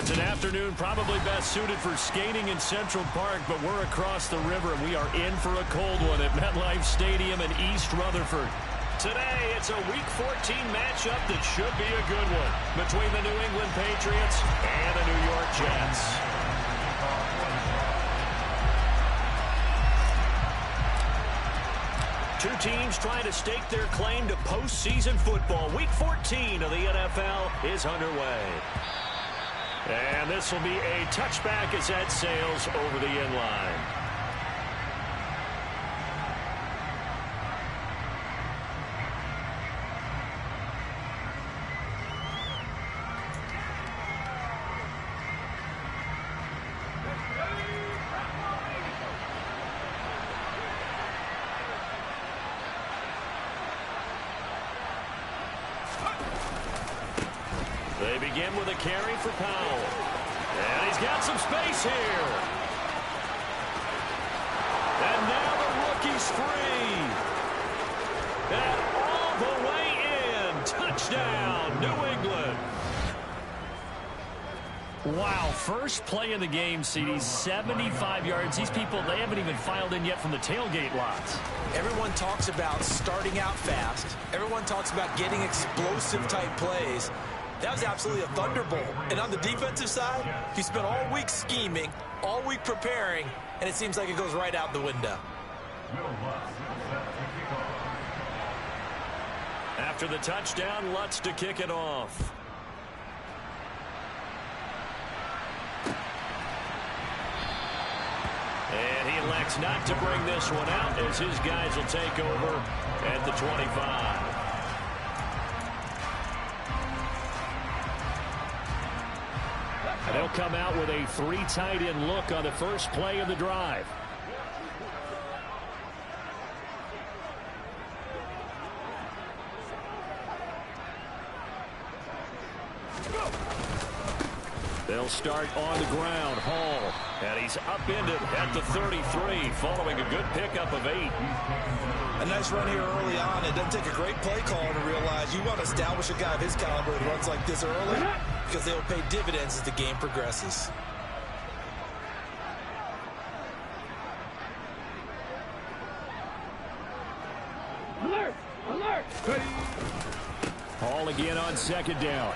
It's an afternoon probably best suited for skating in Central Park, but we're across the river, and we are in for a cold one at MetLife Stadium in East Rutherford. Today, it's a Week 14 matchup that should be a good one between the New England Patriots and the New York Jets. Two teams trying to stake their claim to postseason football. Week 14 of the NFL is underway. And this will be a touchback as that sails over the end line. They begin with a carry for Powell. And he's got some space here. And now the rookie's free. And all the way in. Touchdown, New England. Wow, first play of the game, CD, 75 yards. These people, they haven't even filed in yet from the tailgate lots. Everyone talks about starting out fast. Everyone talks about getting explosive-type plays. That was absolutely a thunderbolt. And on the defensive side, he spent all week scheming, all week preparing, and it seems like it goes right out the window. After the touchdown, Lutz to kick it off. And he elects not to bring this one out as his guys will take over at the 25. They'll come out with a 3 tight end look on the first play of the drive. They'll start on the ground. Hall. And he's upended at the 33 following a good pickup of 8. A nice run here early on. It doesn't take a great play caller to realize you want to establish a guy of his caliber that runs like this early because they'll pay dividends as the game progresses. Alert! Alert! Hall again on second down.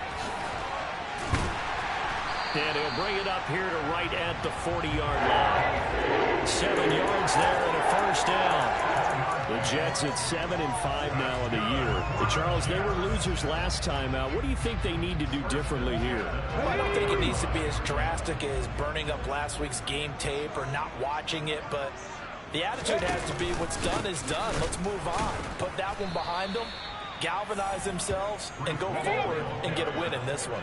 And he'll bring it up here to right at the 40-yard line. 7 yards there and a first down. The Jets at 7-5 now in the year. But Charles, they were losers last time out. What do you think they need to do differently here? Well, I don't think it needs to be as drastic as burning up last week's game tape or not watching it, but the attitude has to be what's done is done. Let's move on. Put that one behind them, galvanize themselves, and go forward and get a win in this one.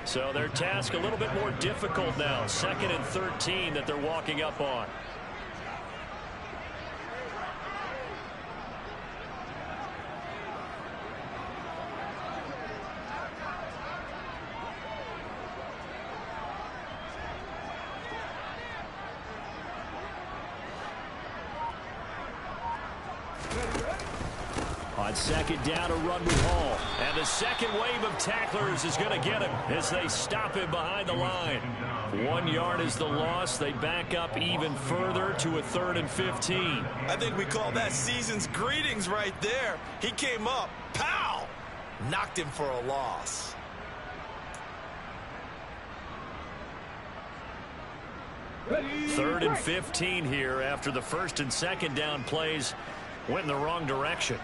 So their task a little bit more difficult now. 2nd and 13 that they're walking up on. On second down, a run with Hall. And the second wave of tacklers is going to get him as they stop him behind the line. 1 yard is the loss. They back up even further to a 3rd and 15. I think we call that season's greetings right there. He came up, pow! Knocked him for a loss. Third and 15 here after the first and second down plays went in the wrong direction.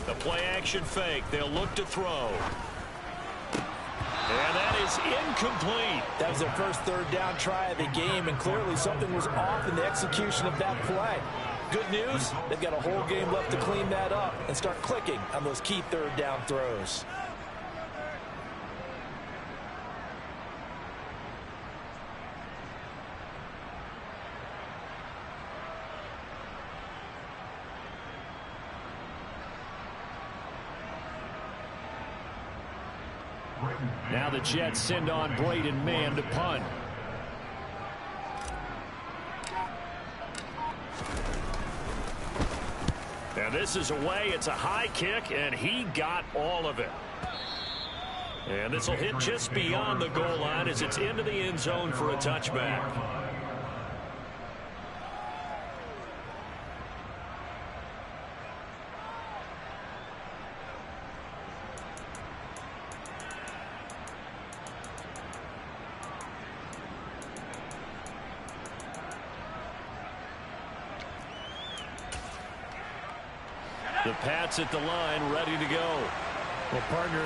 The play action fake. They'll look to throw. And that is incomplete. That was their first 3rd down try of the game, and clearly something was off in the execution of that play. Good news, they've got a whole game left to clean that up and start clicking on those key 3rd down throws. Now the Jets send on Braden Mann to punt. And this is away. It's a high kick, and he got all of it. And this will hit just beyond the goal line as it's into the end zone for a touchback. The Pats at the line, ready to go. Well, partner,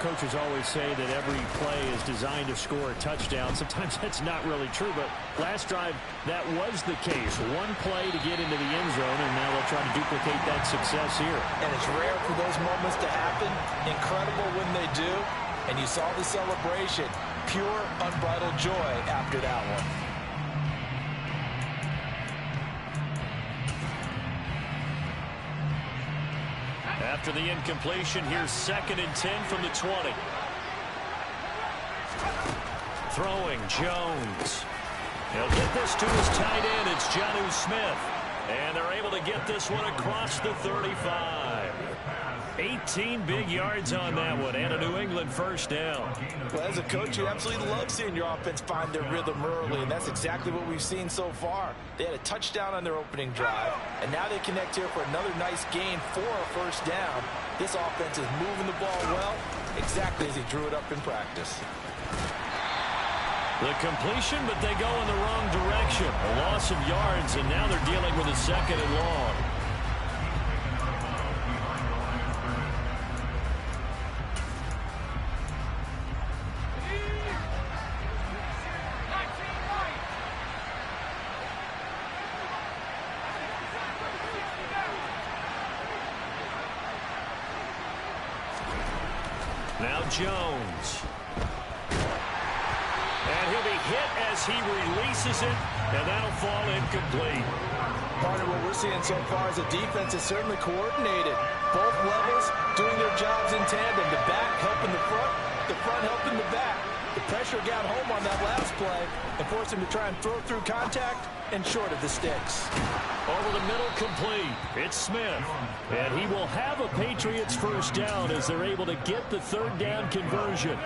coaches always say that every play is designed to score a touchdown. Sometimes that's not really true, but last drive, that was the case. One play to get into the end zone, and now they'll try to duplicate that success here. And it's rare for those moments to happen. Incredible when they do. And you saw the celebration. Pure, unbridled joy after that one. After the incompletion, here's 2nd and 10 from the 20. Throwing, Jones. He'll get this to his tight end. It's Jonnu Smith. And they're able to get this one across the 35. 18 big yards on that one, and a New England first down. Well, as a coach, you absolutely love seeing your offense find their rhythm early, and that's exactly what we've seen so far. They had a touchdown on their opening drive, and now they connect here for another nice gain for a first down. This offense is moving the ball well, exactly as he drew it up in practice. The completion, but they go in the wrong direction. A loss of yards, and now they're dealing with a 2nd and long. Now Jones. And he'll be hit as he releases it, and that'll fall incomplete. Partner, what we're seeing so far is the defense is certainly coordinated. Both levels doing their jobs in tandem. The back helping the front helping the back. The pressure got home on that last play and forced him to try and throw through contact and short of the sticks. Over the middle, complete. It's Smith. And he will have a Patriots first down as they're able to get the 3rd down conversion.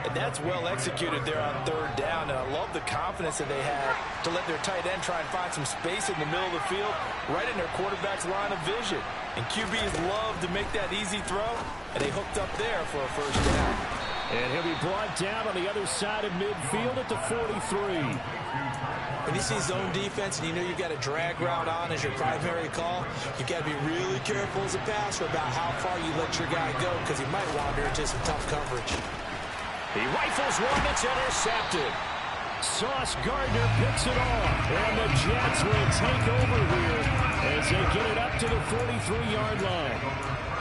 And that's well executed there on 3rd down. And I love the confidence that they had to let their tight end try and find some space in the middle of the field, right in their quarterback's line of vision. And QBs love to make that easy throw, and they hooked up there for a first down. And he'll be brought down on the other side of midfield at the 43. When you see zone defense and you know you've got a drag route on as your primary call, you've got to be really careful as a passer about how far you let your guy go because he might wander into some tough coverage. He rifles one that's intercepted. Sauce Gardner picks it off, and the Jets will take over here as they get it up to the 43-yard line.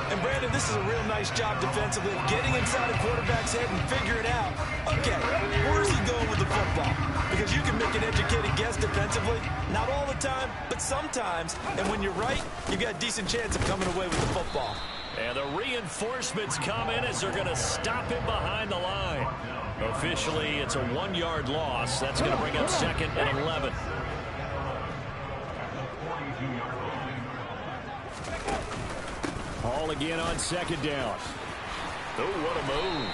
And, Brandon, this is a real nice job defensively, getting inside a quarterback's head and figuring out, okay, where's he going with the football? Because you can make an educated guess defensively, not all the time, but sometimes. And when you're right, you've got a decent chance of coming away with the football. And the reinforcements come in as they're going to stop him behind the line. Officially, it's a 1-yard loss. That's going to bring up 2nd and 11. Hall again on 2nd down. Oh, what a move.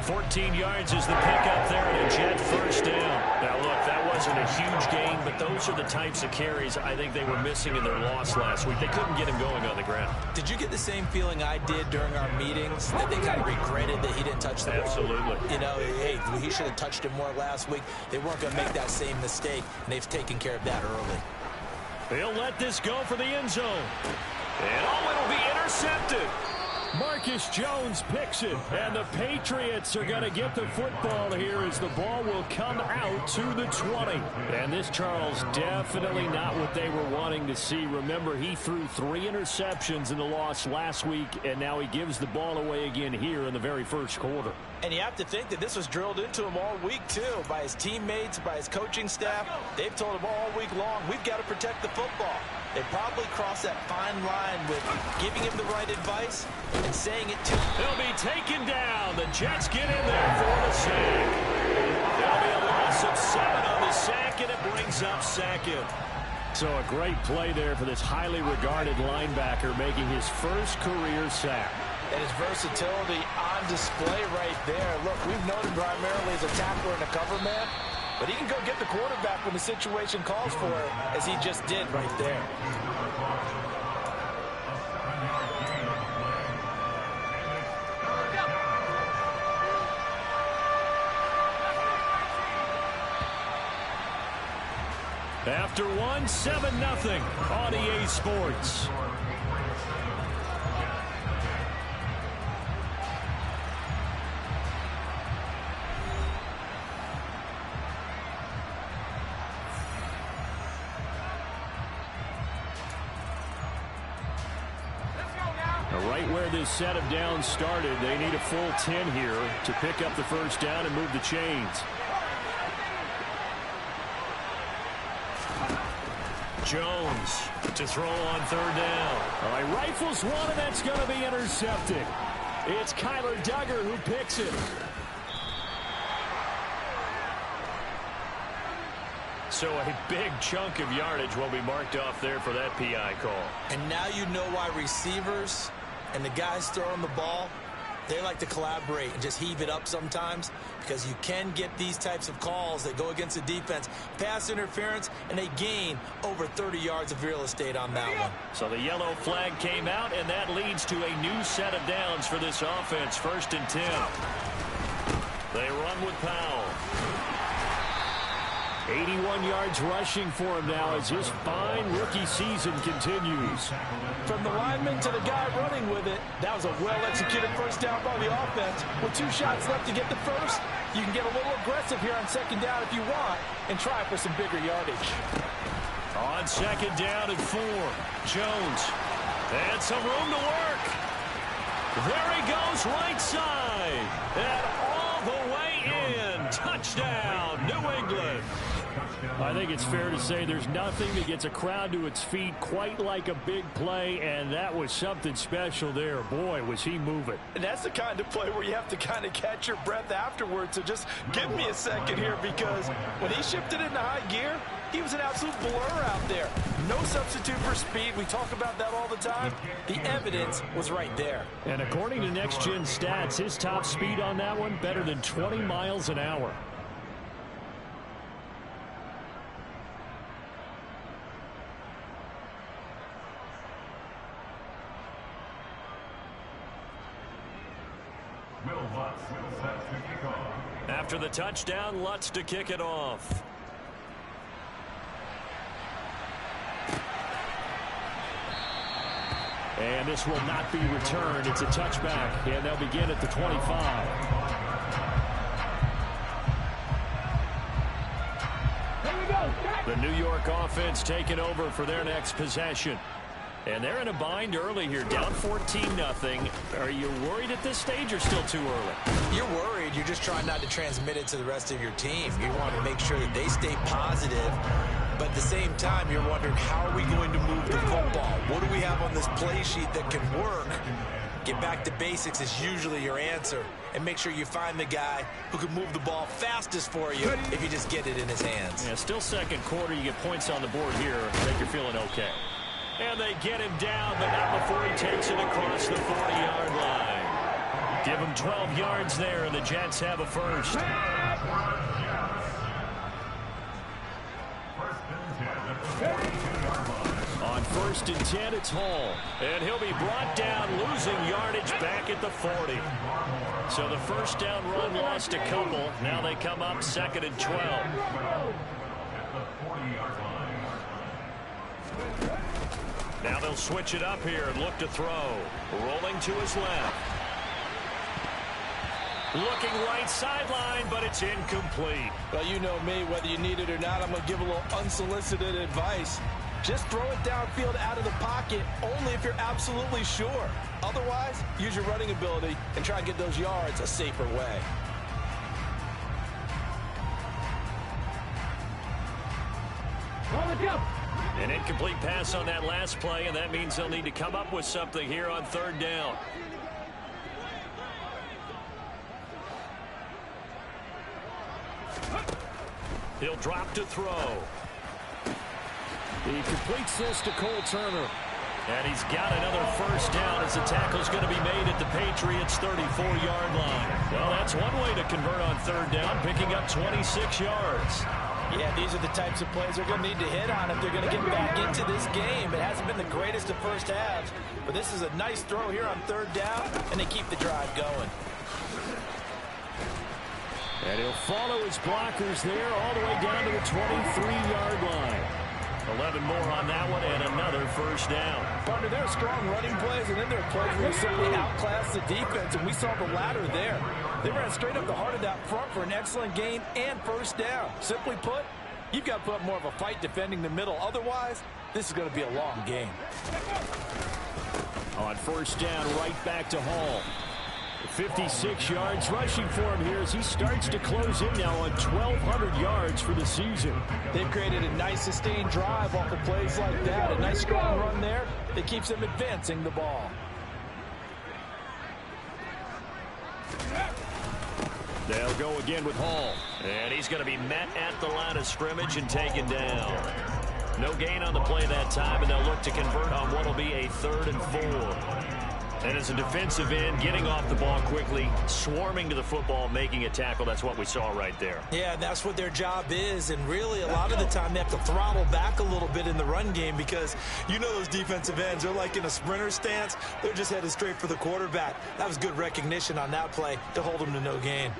14 yards is the pickup there, and a Jet first down. Now, look, that wasn't a huge gain, but those are the types of carries I think they were missing in their loss last week. They couldn't get him going on the ground. Did you get the same feeling I did during our meetings, that they kind of regretted that he didn't touch the ball? Absolutely. You know, hey, he should have touched it more last week. They weren't going to make that same mistake, and they've taken care of that early. They'll let this go for the end zone. And it'll be intercepted. Marcus Jones picks it, and the Patriots are going to get the football here as the ball will come out to the 20. And this, Charles, definitely not what they were wanting to see. Remember, he threw 3 interceptions in the loss last week, and now he gives the ball away again here in the very first quarter. And you have to think that this was drilled into him all week, too, by his teammates, by his coaching staff. They've told him all week long, we've got to protect the football. They probably crossed that fine line with giving him the right advice and saying it to him. He'll be taken down. The Jets get in there for the sack. There'll be a loss of 7 on the sack, and it brings up 2nd. So a great play there for this highly regarded linebacker making his first career sack. And his versatility on display right there. Look, we've known him primarily as a tackler and a cover man, but he can go get the quarterback when the situation calls for it, as he just did right there. After one, 7-0 on EA Sports. Right where this set of downs started, they need a full 10 here to pick up the first down and move the chains. Jones to throw on third down. All right, rifles one, and that's going to be intercepted. It's Kyler Duggar who picks it. So a big chunk of yardage will be marked off there for that PI call. And now you know why receivers and the guys throwing the ball, they like to collaborate and just heave it up sometimes, because you can get these types of calls that go against the defense, pass interference, and they gain over 30 yards of real estate on that one. So the yellow flag came out, and that leads to a new set of downs for this offense. 1st and 10. They run with Powell. 81 yards rushing for him now as his fine rookie season continues. From the lineman to the guy running with it, that was a well-executed first down by the offense. With 2 shots left to get the first, you can get a little aggressive here on 2nd down if you want and try for some bigger yardage. On 2nd down and 4, Jones. And some room to work. There he goes, right side. And all the way in. Touchdown, New England. I think it's fair to say there's nothing that gets a crowd to its feet quite like a big play, and that was something special there. Boy, was he moving. And that's the kind of play where you have to kind of catch your breath afterwards. So just give me a second here, because when he shifted into high gear, he was an absolute blur out there. No substitute for speed. We talk about that all the time. The evidence was right there. And according to Next Gen Stats, his top speed on that one, better than 20 miles an hour. After the touchdown, Lutz to kick it off. And this will not be returned. It's a touchback, and they'll begin at the 25. The New York offense taking over for their next possession. And they're in a bind early here, down 14-0. Are you worried at this stage or still too early? You're worried. You're just trying not to transmit it to the rest of your team. You want to make sure that they stay positive. But at the same time, you're wondering, how are we going to move the football? What do we have on this play sheet that can work? Get back to basics is usually your answer. And make sure you find the guy who can move the ball fastest for you if you just get it in his hands. Yeah, still 2nd quarter. You get points on the board here. I think you're feeling okay. And they get him down, but not before he takes it across the 40-yard line. Give him 12 yards there, and the Jets have a first. On 1st and 10, it's Hall. And he'll be brought down, losing yardage back at the 40. So the first down run lost a couple. Now they come up 2nd and 12. Now they'll switch it up here and look to throw. Rolling to his left. Looking right sideline, but it's incomplete. Well, you know me, whether you need it or not, I'm going to give a little unsolicited advice. Just throw it downfield out of the pocket only if you're absolutely sure. Otherwise, use your running ability and try and get those yards a safer way. An incomplete pass on that last play, and that means they'll need to come up with something here on 3rd down. He'll drop to throw. He completes this to Cole Turner. And he's got another first down as the tackle's going to be made at the Patriots' 34-yard line. Well, that's one way to convert on third down, picking up 26 yards. Yeah, these are the types of plays they're going to need to hit on if they're going to get back into this game. It hasn't been the greatest of first halves, but this is a nice throw here on third down, and they keep the drive going. And he'll follow his blockers there all the way down to the 23-yard line. 11 more on that one and another first down. Partner, there are strong running plays, and then there are plays where you simply outclass the defense, and we saw the latter there. They ran straight up the heart of that front for an excellent gain and first down. Simply put, you've got to put more of a fight defending the middle. Otherwise, this is going to be a long game. On first down, right back to Hall. 56 yards rushing for him here as he starts to close in now on 1,200 yards for the season. They've created a nice sustained drive off of plays like that. A nice strong run there that keeps them advancing the ball. They'll go again with Hall. And he's going to be met at the line of scrimmage and taken down. No gain on the play that time, and they'll look to convert on what will be a 3rd and 4. And as a defensive end, getting off the ball quickly, swarming to the football, making a tackle, that's what we saw right there. Yeah, that's what their job is, and really a lot of the time they have to throttle back a little bit in the run game because you know those defensive ends, they're like in a sprinter stance. They're just headed straight for the quarterback. That was good recognition on that play to hold them to no gain.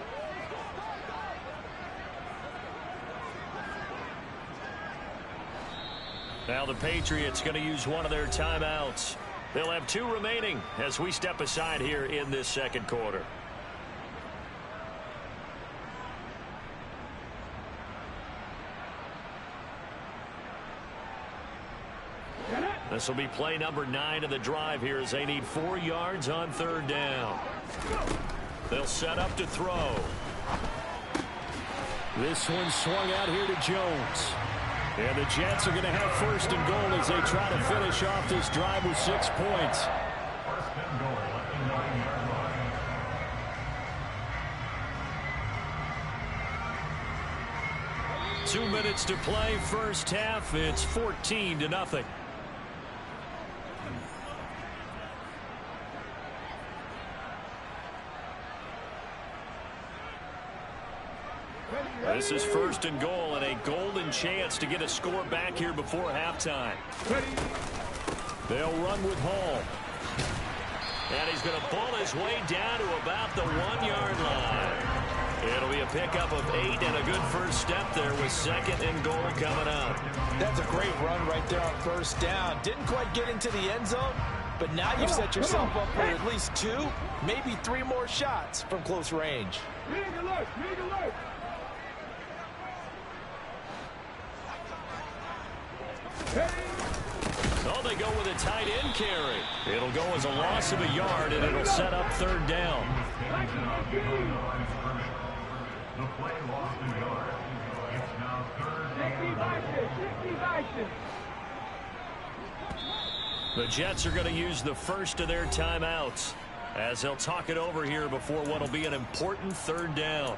Now the Patriots going to use one of their timeouts. They'll have 2 remaining as we step aside here in this second quarter. This will be play number 9 of the drive here as they need 4 yards on third down. They'll set up to throw. This one swung out here to Jones. And the Jets are going to have first and goal as they try to finish off this drive with 6 points. First and goal at the 9-yard line. 2 minutes to play, first half. It's 14-0. This is first and goal and a golden chance to get a score back here before halftime. They'll run with Hall. And he's going to pull his way down to about the 1-yard line. It'll be a pickup of 8 and a good first step there with second and goal coming up. That's a great run right there on first down. Didn't quite get into the end zone, but now you've set yourself up for at least 2, maybe 3 more shots from close range. Oh, they go with a tight end carry. It'll go as a loss of a yard, and it'll set up third down. The play lost a yard. It's now third and 5. The Jets are going to use the first of their timeouts as they'll talk it over here before what will be an important third down.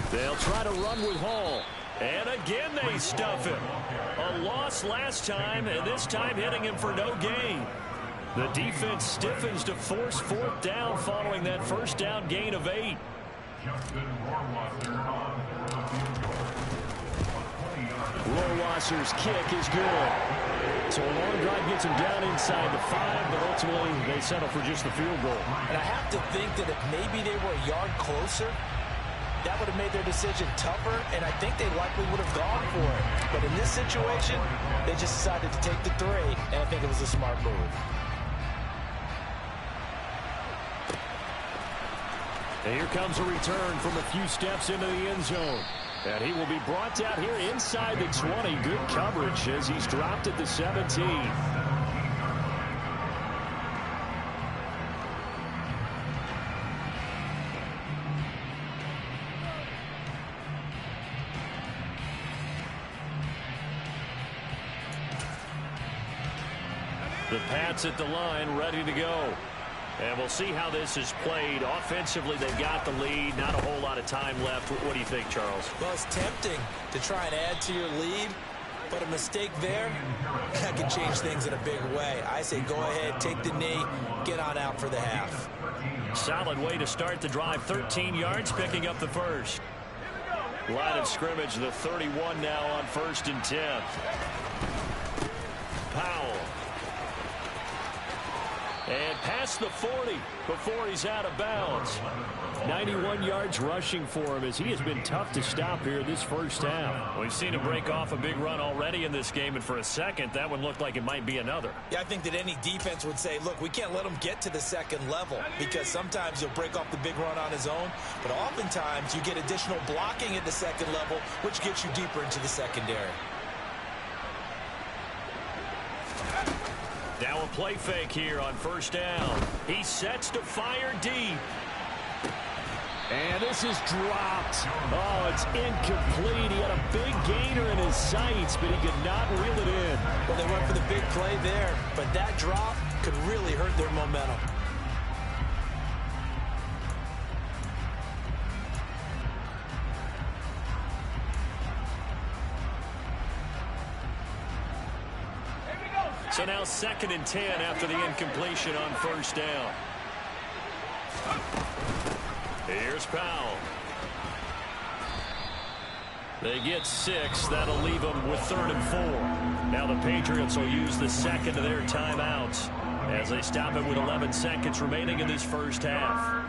They'll try to run with Hall. And again they stuff him. A loss last time, and this time hitting him for no gain. The defense stiffens to force 4th down following that first down gain of 8. Rohrwasser's kick is good. So a long drive gets him down inside the 5, but ultimately they settle for just the field goal. And I have to think that if maybe they were a yard closer, that would have made their decision tougher, and I think they likely would have gone for it. But in this situation, they just decided to take the 3, and I think it was a smart move. And here comes a return from a few steps into the end zone. And he will be brought down here inside the 20. Good coverage as he's dropped at the 17. The Pats at the line, ready to go. And we'll see how this is played. Offensively, they've got the lead. Not a whole lot of time left. What do you think, Charles? Well, it's tempting to try and add to your lead, but a mistake there, that can change things in a big way. I say go ahead, take the knee, get on out for the half. Solid way to start the drive. 13 yards, picking up the first. Line of scrimmage, the 31 now on 1st and 10. Powell. And past the 40 before he's out of bounds. 91 yards rushing for him as he has been tough to stop here this first half. We've seen him break off a big run already in this game, and for a second, that one looked like it might be another. Yeah, I think that any defense would say, look, we can't let him get to the second level because sometimes he'll break off the big run on his own, but oftentimes you get additional blocking at the second level, which gets you deeper into the secondary. Now a play fake here on 1st down. He sets to fire deep. And this is dropped. Oh, it's incomplete. He had a big gainer in his sights, but he could not reel it in. Well, they went for the big play there, but that drop could really hurt their momentum. So now 2nd and 10 after the incompletion on 1st down. Here's Powell. They get 6. That'll leave them with 3rd and 4. Now the Patriots will use the second of their timeouts as they stop it with 11 seconds remaining in this first half.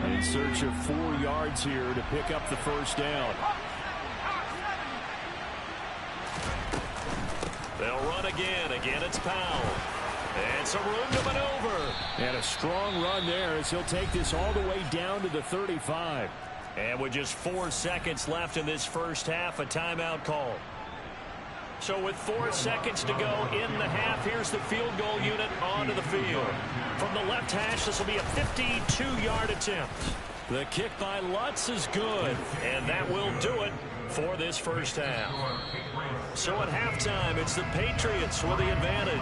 In search of 4 yards here to pick up the 1st down. They'll run again. Again, it's Powell. And some room to maneuver. And a strong run there as he'll take this all the way down to the 35. And with just 4 seconds left in this first half, a timeout call. So with 4 seconds to go in the half, here's the field goal unit onto the field. From the left hash, this will be a 52-yard attempt. The kick by Lutz is good, and that will do it for this first half. So at halftime, it's the Patriots with the advantage.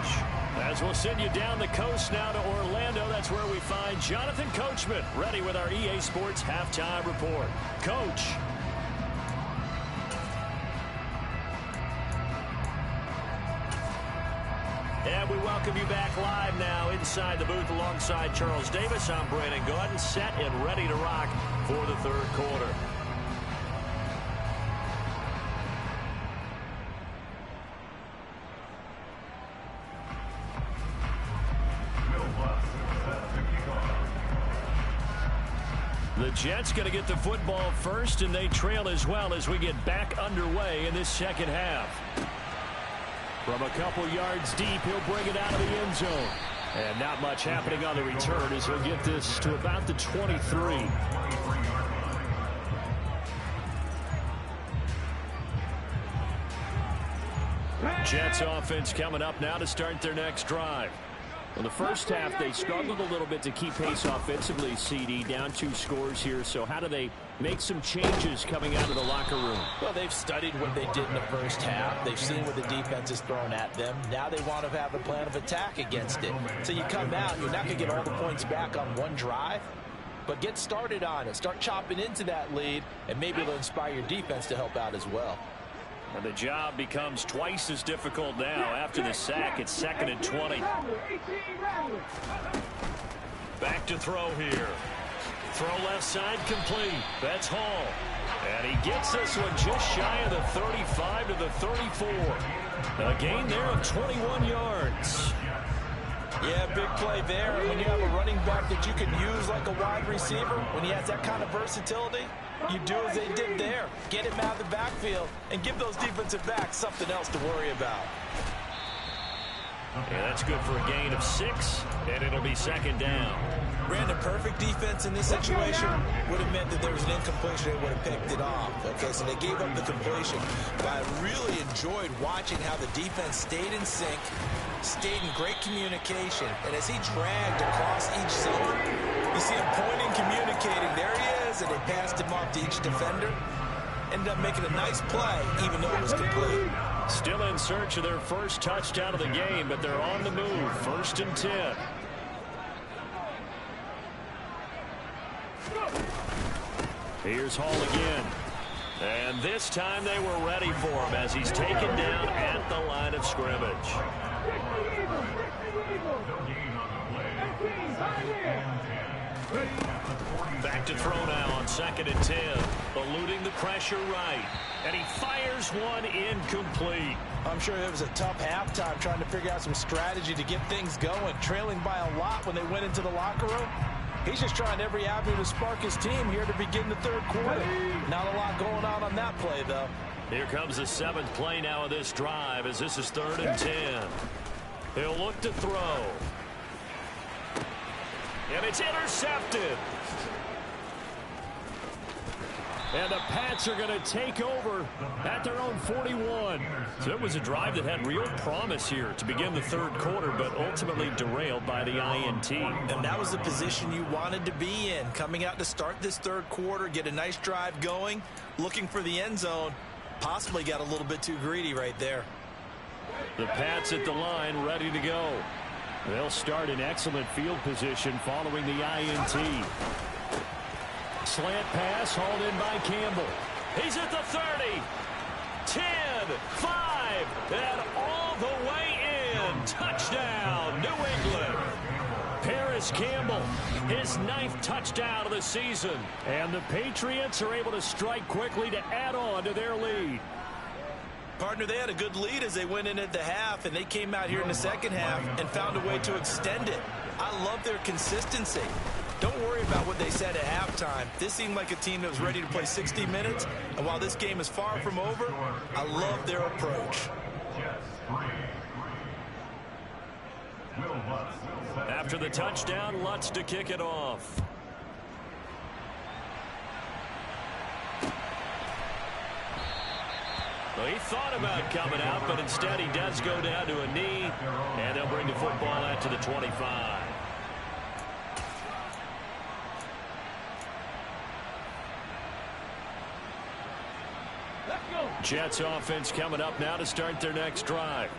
As we'll send you down the coast now to Orlando, that's where we find Jonathan Coachman, ready with our EA Sports Halftime Report. Coach. And we welcome you back live now inside the booth alongside Charles Davis. I'm Brandon Gordon, set and ready to rock for the 3rd quarter. The Jets going to get the football first, and they trail as well as we get back underway in this second half. From a couple yards deep, he'll bring it out of the end zone. And not much happening on the return as he'll get this to about the 23. Jets offense coming up now to start their next drive. In the first half, they struggled a little bit to keep pace offensively, CD, down 2 scores here. So how do they make some changes coming out of the locker room? Well, they've studied what they did in the first half. They've seen what the defense is throwing at them. Now they want to have a plan of attack against it. So you come out, you're not going to get all the points back on one drive, but get started on it. Start chopping into that lead, and maybe it'll inspire your defense to help out as well. And the job becomes twice as difficult now after the sack. It's 2nd and 20. Back to throw here. Throw left side complete. That's Hall. And he gets this one just shy of the 35 to the 34. A gain there of 21 yards. Yeah, big play there. And when you have a running back that you can use like a wide receiver, when he has that kind of versatility, you do as they did there. Get him out of the backfield and give those defensive backs something else to worry about. Yeah, that's good for a gain of 6, and it'll be 2nd down. Brandon, perfect defense in this situation would have meant that there was an incompletion. They would have picked it off. Okay, so they gave up the completion. But I really enjoyed watching how the defense stayed in sync, stayed in great communication. And as he dragged across each zone, you see him pointing, communicating. There he is, and they passed him off to each defender. Ended up making a nice play, even though it was complete. Still in search of their first touchdown of the game, but they're on the move. 1st and 10. Here's Hall again. And this time they were ready for him as he's taken down at the line of scrimmage. Back to throw now on 2nd and 10. Eluding the pressure right. And he fires one incomplete. I'm sure it was a tough halftime trying to figure out some strategy to get things going. Trailing by a lot when they went into the locker room. He's just trying every avenue to spark his team here to begin the 3rd quarter. Not a lot going on that play, though. Here comes the 7th play now of this drive as this is 3rd and 10. He'll look to throw. And it's intercepted. And the Pats are going to take over at their own 41. So it was a drive that had real promise here to begin the 3rd quarter, but ultimately derailed by the INT. And that was the position you wanted to be in. Coming out to start this 3rd quarter, get a nice drive going, looking for the end zone. Possibly got a little bit too greedy right there. The Pats at the line, ready to go. They'll start in excellent field position following the INT. Slant pass hauled in by Campbell. He's at the 30, 10, 5, and all the way in. Touchdown, New England. Paris Campbell, his 9th touchdown of the season. And the Patriots are able to strike quickly to add on to their lead. Partner, they had a good lead as they went in at the half, and they came out here in the 2nd half and found a way to extend it. I love their consistency. Don't worry about what they said at halftime. This seemed like a team that was ready to play 60 minutes, and while this game is far from over, I love their approach. After the touchdown, Lutz to kick it off. Well, he thought about coming out, but instead he does go down to a knee, and they'll bring the football out to the 25. Jets offense coming up now to start their next drive.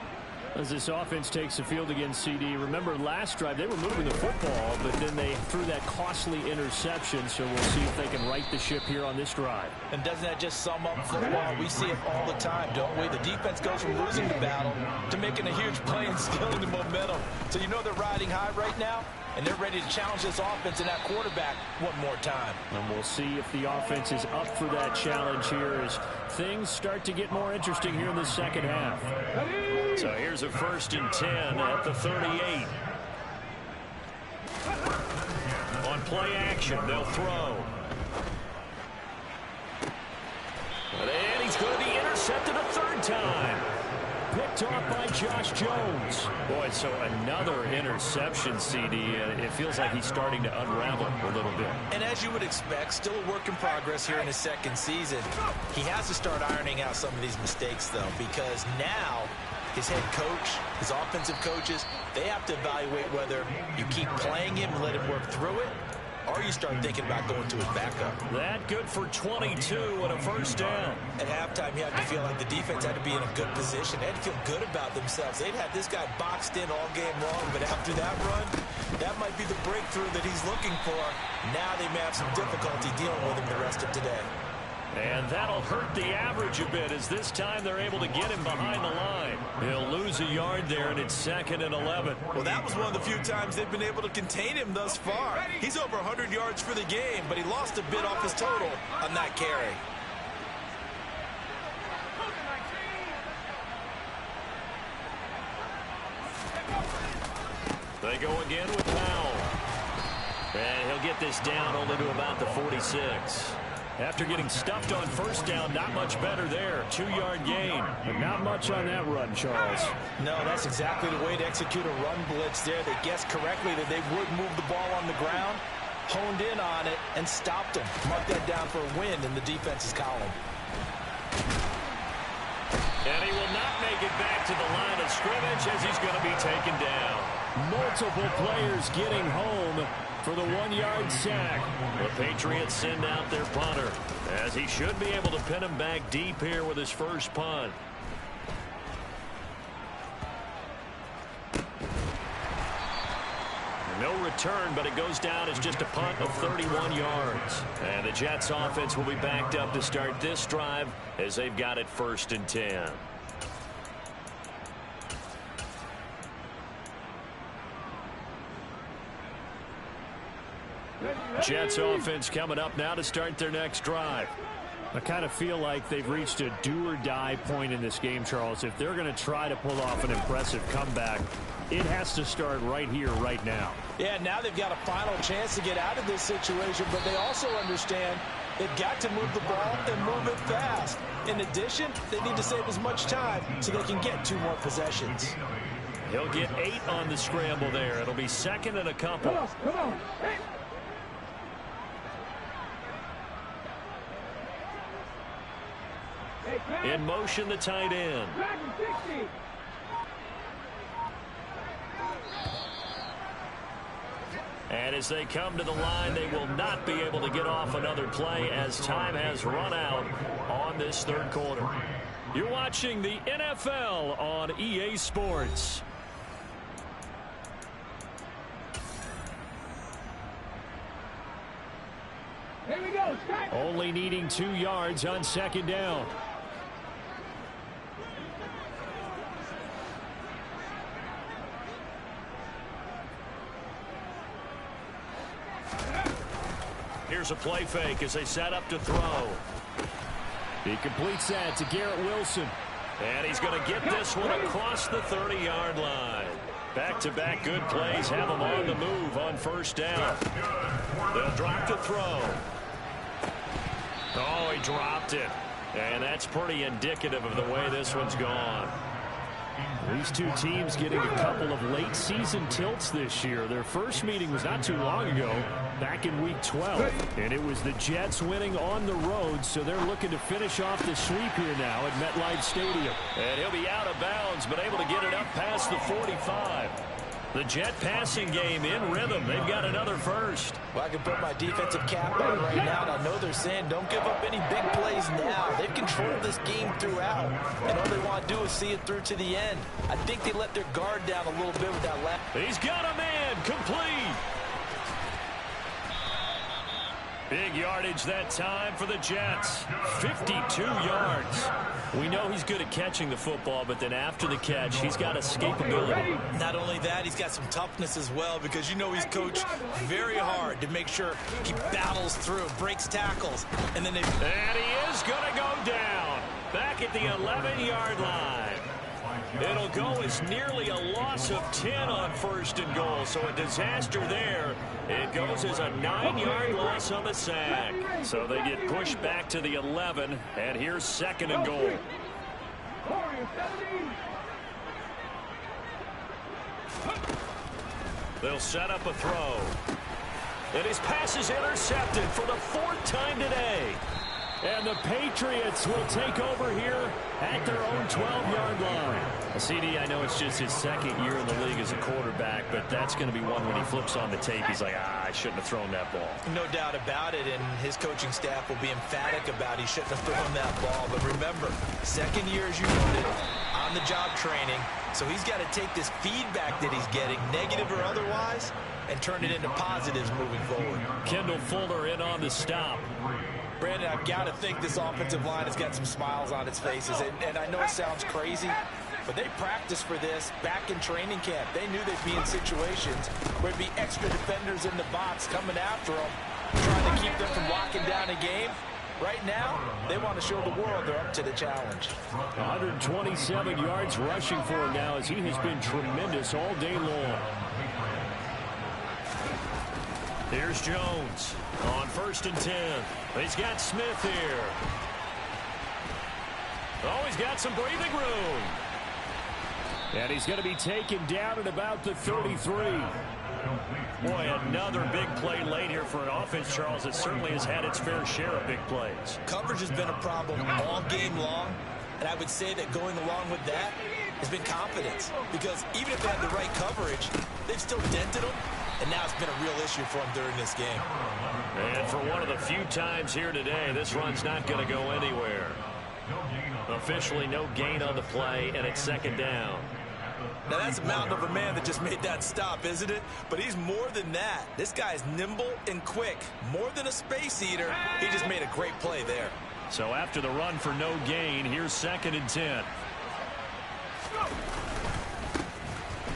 As this offense takes the field against CD, remember last drive they were moving the football, but then they threw that costly interception, so we'll see if they can right the ship here on this drive. And doesn't that just sum up football? We see it all the time, don't we? The defense goes from losing the battle to making a huge play and stealing the momentum. So you know they're riding high right now, and they're ready to challenge this offense and that quarterback one more time. And we'll see if the offense is up for that challenge here as things start to get more interesting here in the 2nd half. So here's a 1st and 10 at the 38. On play action, they'll throw. And he's going to be intercepted a 3rd time. Picked off by Josh Jones. Boy, so another interception, CD. It feels like he's starting to unravel a little bit. And as you would expect, still a work in progress here in his 2nd season. He has to start ironing out some of these mistakes, though, because now his head coach, his offensive coaches, they have to evaluate whether you keep playing him and let him work through it, or you start thinking about going to his backup. That good for 22 and a 1st down. At halftime, you have to feel like the defense had to be in a good position. They had to feel good about themselves. They'd had this guy boxed in all game long, but after that run, that might be the breakthrough that he's looking for. Now they may have some difficulty dealing with him the rest of today. And that'll hurt the average a bit as this time they're able to get him behind the line. He'll lose a yard there, and it's 2nd and 11. Well, that was one of the few times they've been able to contain him thus far. He's over 100 yards for the game, but he lost a bit off his total on that carry. They go again with Powell. And he'll get this down only to about the 46. After getting stuffed on 1st down, not much better there. 2-yard gain. But not much on that run, Charles. No, that's exactly the way to execute a run blitz there. They guessed correctly that they would move the ball on the ground, honed in on it, and stopped him. Mark that down for a win in the defense's column. And he will not make it back to the line of scrimmage as he's going to be taken down. Multiple players getting home for the 1-yard sack. The Patriots send out their punter as he should be able to pin him back deep here with his first punt. return, but it goes down as just a punt of 31 yards. And the Jets offense will be backed up to start this drive as they've got it 1st and 10. Jets offense coming up now to start their next drive. I kind of feel like they've reached a do-or-die point in this game, Charles. If they're going to try to pull off an impressive comeback, it has to start right here, right now. Yeah, now they've got a final chance to get out of this situation, but they also understand they've got to move the ball and move it fast. In addition, they need to save as much time so they can get 2 more possessions. He'll get 8 on the scramble there. It'll be 2nd and a couple. Come on. Hey. In motion, the tight end. And as they come to the line, they will not be able to get off another play as time has run out on this 3rd quarter. You're watching the NFL on EA Sports. Here we go. Only needing 2 yards on 2nd down. Here's a play fake as they set up to throw. He completes that to Garrett Wilson. And he's going to get this one across the 30-yard line. Back-to-back good plays have him on the move on 1st down. They'll drop to throw. Oh, he dropped it. And that's pretty indicative of the way this one's gone. These 2 teams getting a couple of late season tilts this year. Their first meeting was not too long ago, back in week 12. And it was the Jets winning on the road, so they're looking to finish off the sweep here now at MetLife Stadium. And he'll be out of bounds, but able to get it up past the 45. The Jet passing game in rhythm. They've got another first. Well, I can put my defensive cap on right now, and I know they're saying don't give up any big plays now. They've controlled this game throughout, and all they want to do is see it through to the end. I think they let their guard down a little bit with that left. He's got a man complete. Big yardage that time for the Jets. 52 yards. We know he's good at catching the football, but then after the catch, he's got escapability. Not only that, he's got some toughness as well, because you know he's coached very hard to make sure he battles through, breaks tackles, and then And he is going to go down back at the 11-yard line. It'll go as nearly a loss of 10 on 1st and goal, so a disaster there. It goes as a 9-yard loss on the sack. So they get pushed back to the 11, and here's 2nd and goal. They'll set up a throw. And his pass is intercepted for the 4th time today. And the Patriots will take over here at their own 12-yard line. CD, I know it's just his 2nd year in the league as a quarterback, but that's going to be one when he flips on the tape. He's like, I shouldn't have thrown that ball. No doubt about it, and his coaching staff will be emphatic about he shouldn't have thrown that ball. But remember, 2nd year, as you noted, on-the-job training, so he's got to take this feedback that he's getting, negative or otherwise, and turn it into positives moving forward. Kendall Fuller in on the stop. Brandon, I've got to think this offensive line has got some smiles on its faces. And I know it sounds crazy, but they practiced for this back in training camp. They knew they'd be in situations where there'd be extra defenders in the box coming after them, trying to keep them from locking down a game. Right now, they want to show the world they're up to the challenge. 127 yards rushing for him now, as he has been tremendous all day long. Here's Jones on 1st and 10. He's got Smith here. Oh, he's got some breathing room. And he's going to be taken down at about the 33. Boy, another big play late here for an offense, Charles, that certainly has had its fair share of big plays. Coverage has been a problem all game long, and I would say that going along with that has been confidence, because even if they had the right coverage, they've still dented them, and now it's been a real issue for them during this game. And for one of the few times here today, this run's not going to go anywhere. Officially no gain on the play, and it's 2nd down. Now, that's a mountain of a man that just made that stop, isn't it? But he's more than that. This guy's nimble and quick. More than a space eater. He just made a great play there. So after the run for no gain, here's 2nd and 10.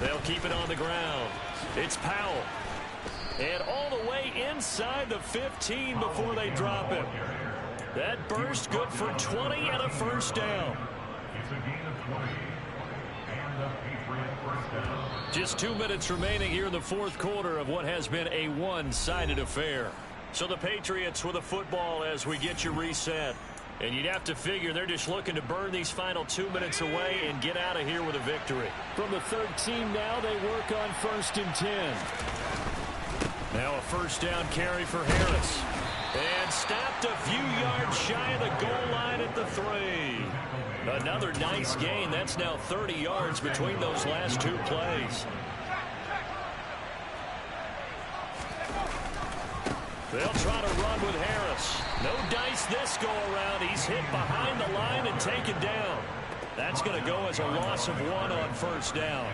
They'll keep it on the ground. It's Powell. And all the way inside the 15 before they drop him. That burst good for 20 and a first down. It's a gain of 20. And the Patriot first down. Just 2 minutes remaining here in the 4th quarter of what has been a one-sided affair. So the Patriots with a football as we get you reset. And you'd have to figure they're just looking to burn these final 2 minutes away and get out of here with a victory. From the 13 now, they work on 1st and 10. Now a first down carry for Harris. And stopped a few yards shy of the goal line at the 3. Another nice gain. That's now 30 yards between those last 2 plays. They'll try to run with Harris. No dice this go-around. He's hit behind the line and taken down. That's going to go as a loss of 1 on first down.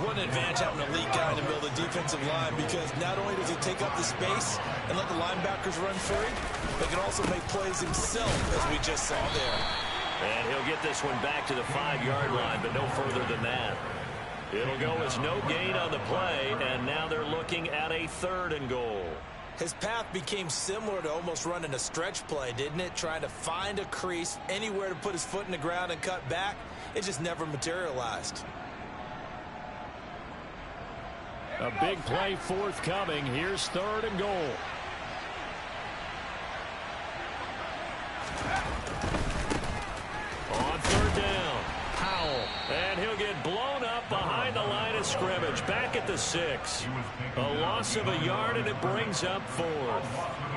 What an advantage having an elite guy in the middle of the defensive line, because not only does he take up the space and let the linebackers run free, but he can also make plays himself, as we just saw there. And he'll get this one back to the 5-yard line, but no further than that. It'll go as no gain on the play, and now they're looking at a 3rd and goal. His path became similar to almost running a stretch play, didn't it? Trying to find a crease, anywhere to put his foot in the ground and cut back. It just never materialized. A big play forthcoming. Here's 3rd and goal. On 3rd down, Powell. And he'll get blown up behind the line of scrimmage. Back at the 6. A loss of a yard, and it brings up 4th.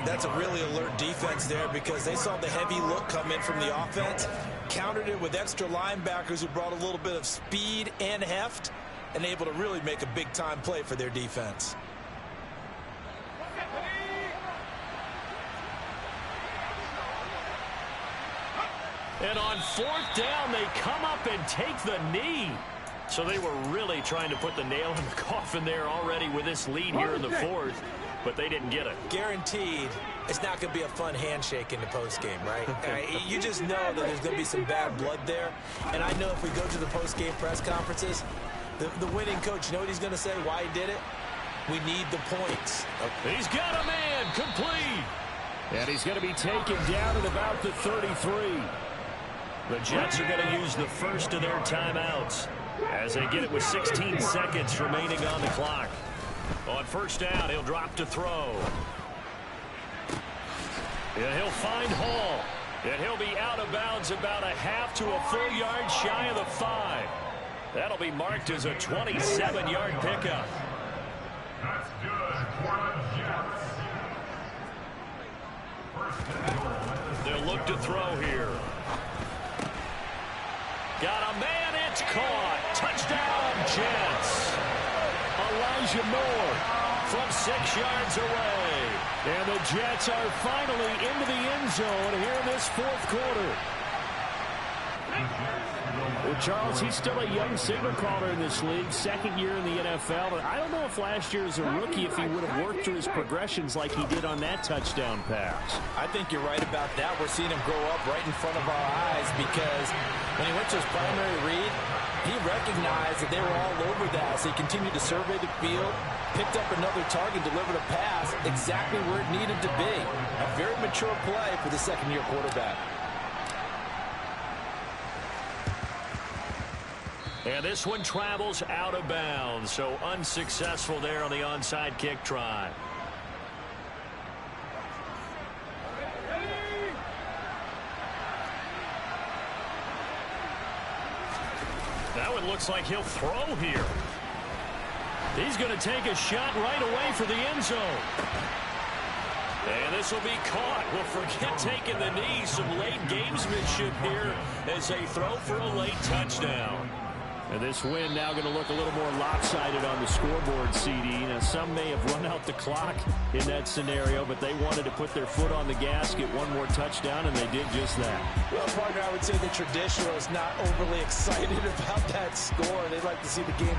That's a really alert defense there, because they saw the heavy look come in from the offense, countered it with extra linebackers who brought a little bit of speed and heft, and able to really make a big-time play for their defense. And on 4th down, they come up and take the knee. So they were really trying to put the nail in the coffin there already with this lead here in the 4th, but they didn't get it. Guaranteed, it's not going to be a fun handshake in the postgame, right? You just know that there's going to be some bad blood there. And I know if we go to the postgame press conferences, the winning coach, you know what he's going to say, why he did it? We need the points. He's got a man complete. And he's going to be taken down at about the 33. The Jets are going to use the first of their timeouts as they get it with 16 seconds remaining on the clock. On first down, he'll drop to throw. And he'll find Hall. And he'll be out of bounds about a half to a full yard shy of the 5. That'll be marked as a 27-yard pickup. That's good for the Jets. First and goal. They'll look to throw here. Got a man, it's caught. Touchdown, Jets. Elijah Moore from 6 yards away. And the Jets are finally into the end zone here in this 4th quarter. Well, Charles, he's still a young signal caller in this league, 2nd year in the NFL. But I don't know if last year as a rookie, if he would have worked through his progressions like he did on that touchdown pass. I think you're right about that. We're seeing him grow up right in front of our eyes, because when he went to his primary read, he recognized that they were all over that. So he continued to survey the field, picked up another target, delivered a pass exactly where it needed to be. A very mature play for the 2nd-year quarterback. And this one travels out of bounds, so unsuccessful there on the onside kick try. That one looks like he'll throw here. He's going to take a shot right away for the end zone. And this will be caught. We'll forget taking the knee. Some late gamesmanship here as they throw for a late touchdown. And this win now going to look a little more lopsided on the scoreboard, CD. Now, some may have run out the clock in that scenario, but they wanted to put their foot on the gas, get one more touchdown, and they did just that. Well, partner, I would say the traditionalists not overly excited about that score. They'd like to see the game